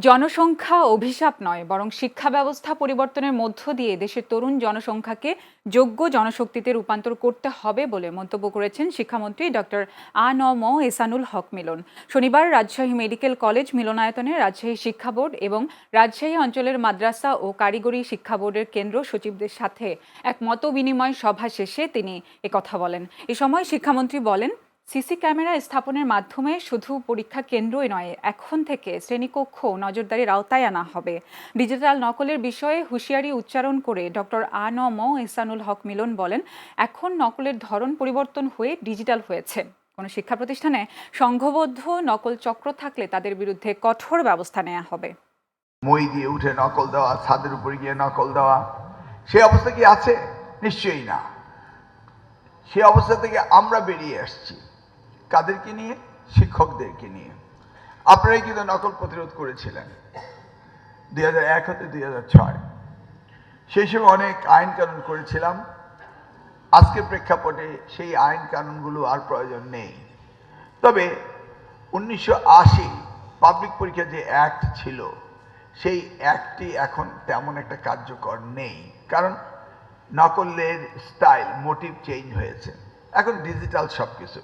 জনসংখ্যা অভিশাপ নয়, বরং শিক্ষা ব্যবস্থা পরিবর্তনের মধ্য দিয়ে দেশের তরুণ জনসংখ্যাকে যোগ্য জনশক্তিতে রূপান্তর করতে হবে বলে মন্তব্য করেছেন শিক্ষামন্ত্রী ডক্টর আ.ন.ম এহসানুল হক মিলন। শনিবার রাজশাহী মেডিকেল কলেজ মিলনায়তনে রাজশাহী শিক্ষা বোর্ড এবং রাজশাহী অঞ্চলের মাদ্রাসা ও কারিগরি শিক্ষা বোর্ডের কেন্দ্র সচিবদের সাথে এক মতবিনিময় সভা শেষে তিনি একথা বলেন। এ সময় শিক্ষামন্ত্রী বলেন, সিসি ক্যামেরা স্থাপনের মাধ্যমে শুধু পরীক্ষা কেন্দ্রই নয়, এখন থেকে শ্রেণীকক্ষ নজরদারির আওতায় আনা হবে। ডিজিটাল নকলের বিষয়ে হুঁশিয়ারি উচ্চারণ করে ডক্টর আ.ন.ম এহসানুল হক মিলন বলেন, এখন নকলের ধরন পরিবর্তন হয়ে ডিজিটাল হয়েছে। কোনো শিক্ষা প্রতিষ্ঠানে সংঘবদ্ধ নকল চক্র থাকলে তাদের বিরুদ্ধে কঠোর ব্যবস্থা নেওয়া হবে। মই দিয়ে উঠে নকল দেওয়া, ছাদের উপরে গিয়ে নকল দেওয়া, সে অবস্থা কি আছে? নিশ্চয়ই না। সে অবস্থা থেকে আমরা বেরিয়ে আসছি। কাদেরকে নিয়ে? শিক্ষকদেরকে নিয়ে। আপনারাই কিন্তু নকল প্রতিরোধ করেছিলেন 2001 হতে 2006। সেই সময় অনেক আইন কানুন করেছিলাম। আজকের প্রেক্ষাপটে সেই আইন কানুনগুলো আর প্রয়োজন নেই। তবে 1980 পাবলিক পরীক্ষা যে অ্যাক্ট ছিল, সেই অ্যাক্টটি এখন তেমন একটা কার্যকর নেই, কারণ নকলের স্টাইল, মোটিভ চেঞ্জ হয়েছে। এখন ডিজিটাল সব কিছু।